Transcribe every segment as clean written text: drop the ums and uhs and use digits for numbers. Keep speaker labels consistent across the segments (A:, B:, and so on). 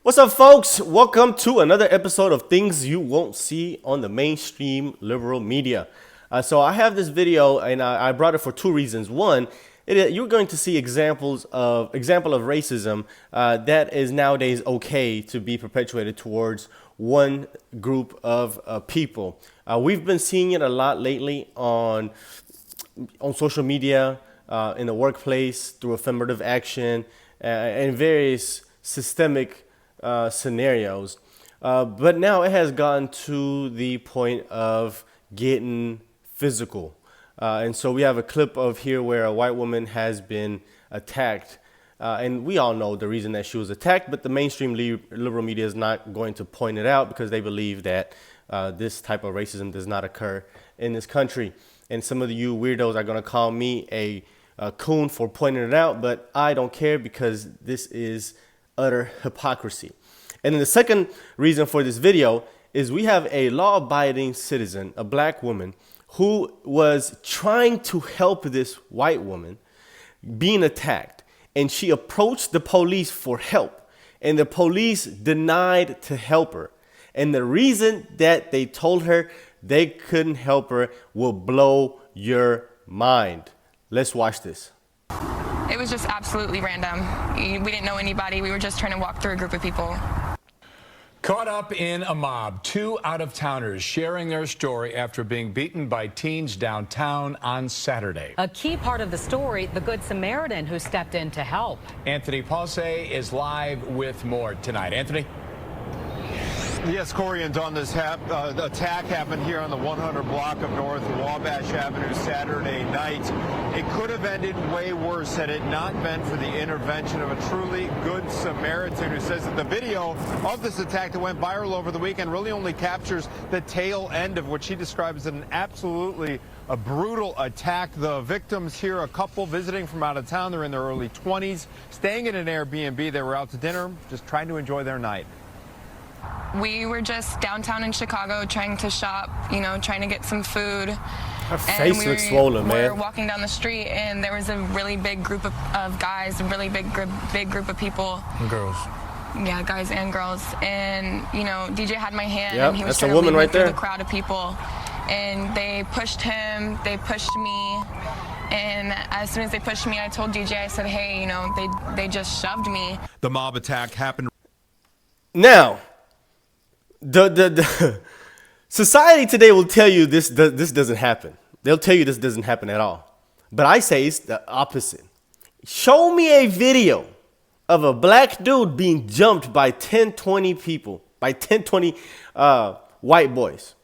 A: What's up, folks? Welcome to another episode of Things You Won't See on the Mainstream Liberal Media. So I have this video, and I brought it for two reasons. One, you're going to see example of racism that is nowadays okay to be perpetuated towards one group of people. We've been seeing it a lot lately on social media, in the workplace, through affirmative action, and various systemic scenarios. But now it has gotten to the point of getting physical. And so we have a clip of here where a white woman has been attacked. And we all know the reason that she was attacked, but the mainstream liberal media is not going to point it out because they believe that this type of racism does not occur in this country. And some of you weirdos are going to call me a coon for pointing it out, but I don't care because this is utter hypocrisy. And then the second reason for this video is we have a law-abiding citizen, a black woman, who was trying to help this white woman being attacked. And she approached the police for help, and the police denied to help her. And the reason that they told her they couldn't help her will blow your mind. Let's watch this.
B: It was just absolutely random. We didn't know anybody. We were just trying to walk through a group of people.
C: Caught up in a mob, two out-of-towners sharing their story after being beaten by teens downtown on Saturday.
D: A key part of the story, the Good Samaritan who stepped in to help.
C: Anthony Pausay is live with more tonight. Anthony?
E: Yes, Corey, and Don, this attack happened here on the 100 block of North Wabash Avenue Saturday night. It could have ended way worse had it not been for the intervention of a truly good Samaritan who says that the video of this attack that went viral over the weekend really only captures the tail end of what she describes as an absolutely brutal attack. The victims here, a couple visiting from out of town. They're in their early 20s, staying in an Airbnb. They were out to dinner, just trying to enjoy their night.
B: We were just downtown in Chicago trying to shop, trying to get some food.
A: Her face looks swollen, man.
B: We were walking down the street, and there was a really big group of guys, a really big group of people.
C: And girls.
B: Yeah, guys and girls. And, DJ had my hand,
A: Yep,
B: and he was
A: that's a
B: trying to
A: woman
B: lead me
A: right
B: through
A: there.
B: the crowd of people. And they pushed him, they pushed me. And as soon as they pushed me, I told DJ, I said, hey, they just shoved me.
E: The mob attack happened.
A: Now, the society today will tell you this doesn't happen. They'll tell you this doesn't happen at all. But I say it's the opposite. Show me a video of a black dude being jumped by 10, 20 people, by 10, 20 white boys,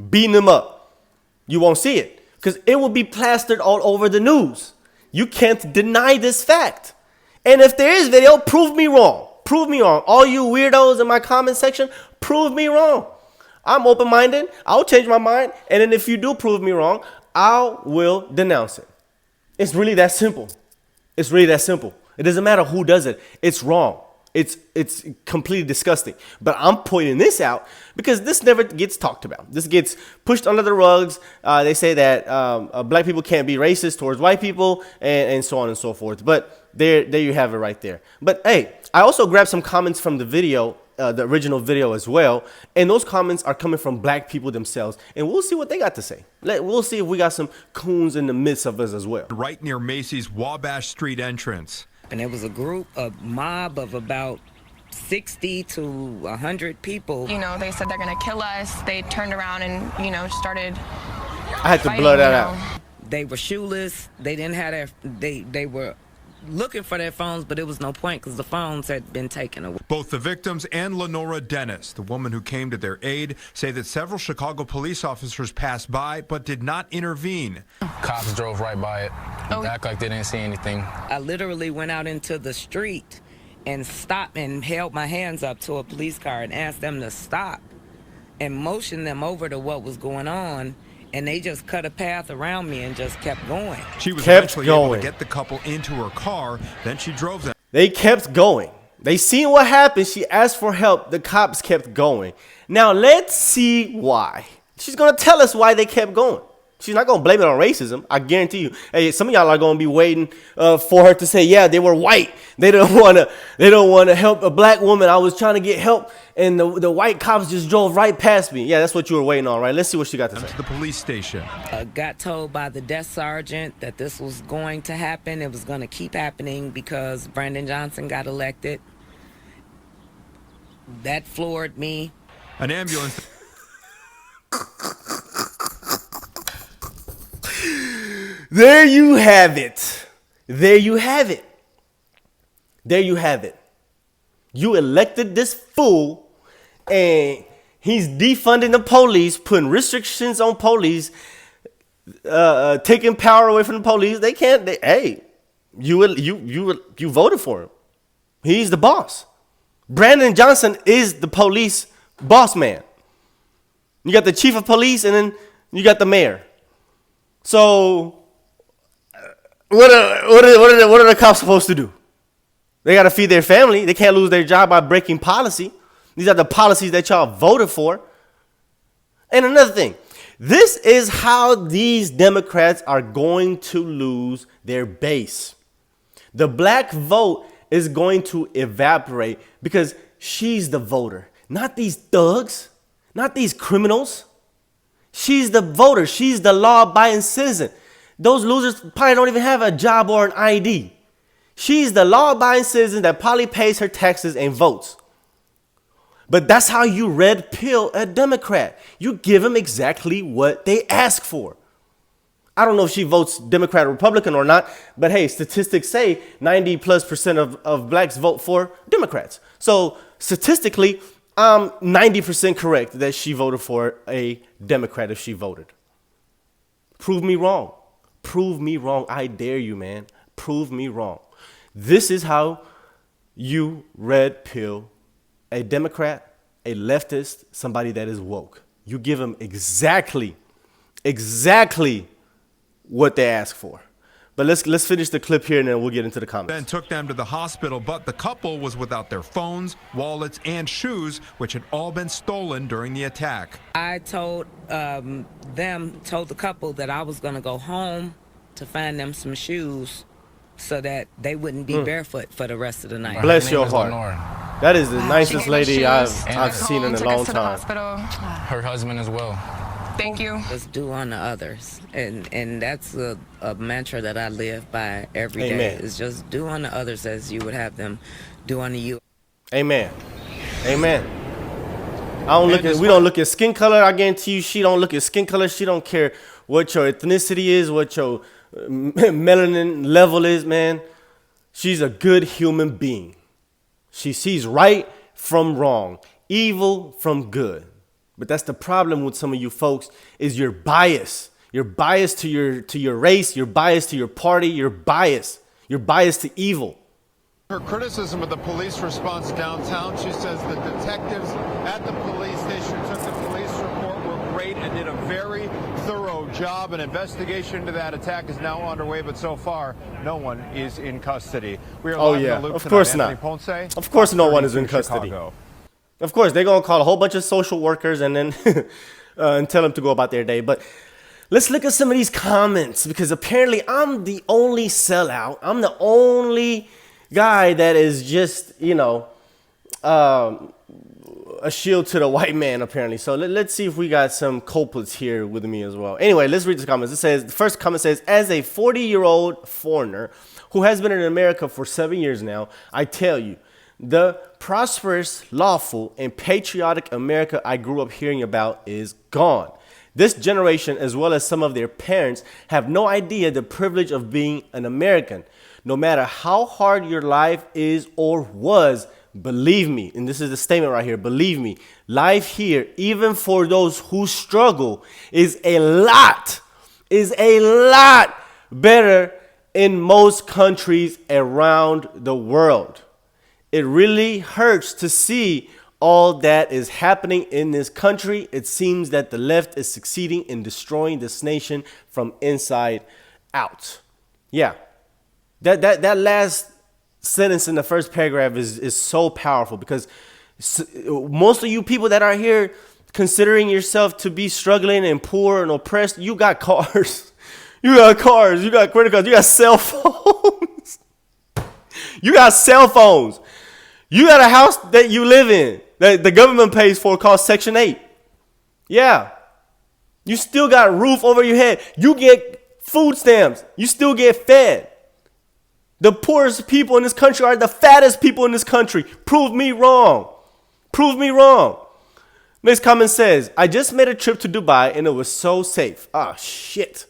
A: beating them up. You won't see it because it will be plastered all over the news. You can't deny this fact. And if there is video, prove me wrong. Prove me wrong. All you weirdos in my comment section, prove me wrong. I'm open-minded. I'll change my mind. And then if you do prove me wrong, I will denounce it. It's really that simple. It's really that simple. It doesn't matter who does it. It's wrong. It's completely disgusting. But I'm pointing this out because this never gets talked about. This gets pushed under the rugs. They say that black people can't be racist towards white people and so on and so forth. But there you have it right there. But hey, I also grabbed some comments from the video, the original video as well. And those comments are coming from black people themselves. And we'll see what they got to say. We'll see if we got some coons in the midst of us as well.
E: Right near Macy's Wabash Street entrance.
F: And there was a mob of about 60 to 100 people.
B: They said they're going to kill us. They turned around and, started
A: I had to
B: fighting,
A: blur that out.
F: They were shoeless. They didn't have they were looking for their phones, but it was no point because the phones had been taken away.
E: Both the victims and Lenora Dennis, the woman who came to their aid, say that several Chicago police officers passed by but did not intervene.
G: Cops drove right by it. Act like they didn't see anything.
F: I literally went out into the street and stopped and held my hands up to a police car and asked them to stop and motioned them over to what was going on. And they just cut a path around me and just kept going.
E: She was eventually able to get the couple into her car. Then she drove them.
A: They kept going. They seen what happened. She asked for help. The cops kept going. Now let's see why. She's going to tell us why they kept going. She's not going to blame it on racism. I guarantee you. Hey, some of y'all are going to be waiting for her to say, yeah, they were white. They don't want to help a black woman. I was trying to get help, and the white cops just drove right past me. Yeah, that's what you were waiting on, right? Let's see what she got to say.
E: To the police station.
F: Got told by the desk sergeant that this was going to happen. It was going to keep happening because Brandon Johnson got elected. That floored me.
E: An ambulance.
A: There you have it. There you have it. There you have it. You elected this fool, and he's defunding the police, putting restrictions on police, taking power away from the police. They can't. You voted for him. He's the boss. Brandon Johnson is the police boss man. You got the chief of police, and then you got the mayor. So, what are the cops supposed to do? They got to feed their family. They can't lose their job by breaking policy. These are the policies that y'all voted for. And another thing, this is how these Democrats are going to lose their base. The black vote is going to evaporate because she's the voter, not these thugs, not these criminals. She's the voter. She's the law-abiding citizen. Those losers probably don't even have a job or an ID. She's the law-abiding citizen that probably pays her taxes and votes. But that's how you red pill a Democrat. You give them exactly what they ask for. I don't know if she votes Democrat or Republican or not, but hey, statistics say 90+% of blacks vote for Democrats. So statistically, I'm 90% correct that she voted for a Democrat if she voted. Prove me wrong. Prove me wrong. I dare you, man. Prove me wrong. This is how you red pill a Democrat, a leftist, somebody that is woke. You give them exactly what they ask for. But let's finish the clip here and then we'll get into the comments.
E: Then took them to the hospital, but the couple was without their phones, wallets, and shoes, which had all been stolen during the attack.
F: I told the couple that I was going to go home to find them some shoes so that they wouldn't be barefoot for the rest of the night.
A: Bless your heart. That is the nicest
B: She
A: lady
B: gave us
A: I've
B: shoes,
A: seen in a
B: took
A: long
B: us to the
A: time.
B: hospital.
G: Her husband as well.
B: Thank you.
F: Just do unto others. And that's a mantra that I live by every day.
A: Amen.
F: Is just do unto others as you would have them do unto you.
A: Amen. Amen. We don't look at skin color. I guarantee you she don't look at skin color. She don't care what your ethnicity is, what your melanin level is, man. She's a good human being. She sees right from wrong, evil from good. But that's the problem with some of you folks is you're biased. You're biased to your race. You're biased to your party. You're biased. You're biased to evil.
E: Her criticism of the police response downtown, she says the detectives at the police station took the police report, were great, and did a very thorough job. An investigation into that attack is now underway, but so far, no one is in custody. We are live in the loop
A: of course
E: tonight.
A: not.
E: Anthony Ponce,
A: Of course no one is in custody.
E: Chicago.
A: Of course, they're going to call a whole bunch of social workers and then and tell them to go about their day. But let's look at some of these comments because apparently I'm the only sellout. I'm the only guy that is just, a shield to the white man, apparently. So let's see if we got some culprits here with me as well. Anyway, let's read the comments. The first comment says, as a 40-year-old foreigner who has been in America for 7 years now, I tell you, the prosperous, lawful, and patriotic America I grew up hearing about is gone. This generation, as well as some of their parents, have no idea the privilege of being an American. No matter how hard your life is or was, believe me, and this is the statement right here, believe me, life here, even for those who struggle, is a lot better in most countries around the world. It really hurts to see all that is happening in this country. It seems that the left is succeeding in destroying this nation from inside out. Yeah, that last sentence in the first paragraph is so powerful because most of you people that are here considering yourself to be struggling and poor and oppressed, you got cars. You got cars. You got credit cards. You got cell phones. You got cell phones. You got a house that you live in that the government pays for called Section 8. Yeah. You still got a roof over your head. You get food stamps. You still get fed. The poorest people in this country are the fattest people in this country. Prove me wrong. Prove me wrong. Next comment says, I just made a trip to Dubai and it was so safe. Ah, shit.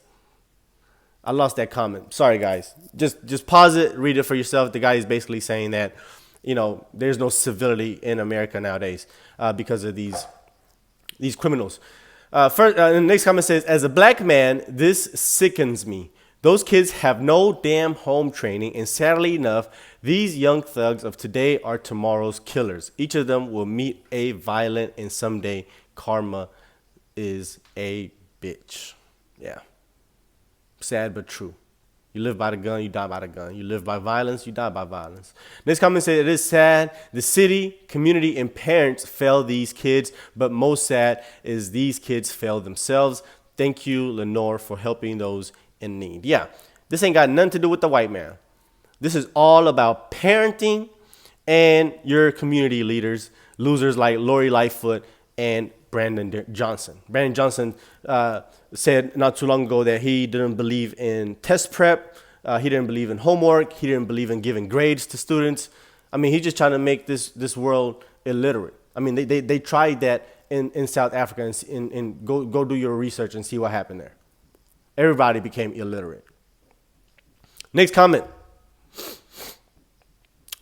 A: I lost that comment. Sorry, guys. Just pause it, read it for yourself. The guy is basically saying that, you know, there's no civility in America nowadays because of these criminals. The next comment says, as a black man, this sickens me. Those kids have no damn home training, and sadly enough, these young thugs of today are tomorrow's killers. Each of them will meet a violent, and someday karma is a bitch. Yeah. Sad but true. You live by the gun, you die by the gun. You live by violence, you die by violence. Next comment says, it is sad. The city, community, and parents fail these kids, but most sad is these kids fail themselves. Thank you, Lenore, for helping those in need. Yeah, this ain't got nothing to do with the white man. This is all about parenting and your community leaders, losers like Lori Lightfoot and Brandon Johnson. Brandon Johnson said not too long ago that he didn't believe in test prep. He didn't believe in homework. He didn't believe in giving grades to students. I mean, he's just trying to make this world illiterate. I mean, they tried that in South Africa, and go do your research and see what happened there. Everybody became illiterate. Next comment.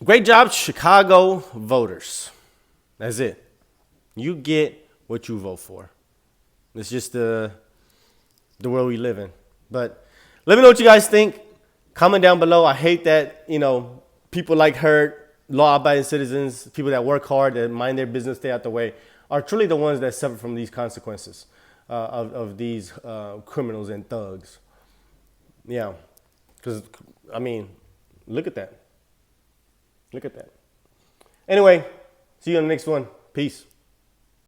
A: Great job, Chicago voters. That's it. You get what you vote for. It's just the world we live in. But let me know what you guys think. Comment down below. I hate that, you know, people like her, law-abiding citizens, people that work hard, that mind their business, stay out the way, are truly the ones that suffer from these consequences of these criminals and thugs. Yeah. Because, I mean, look at that. Look at that. Anyway, see you on the next one. Peace.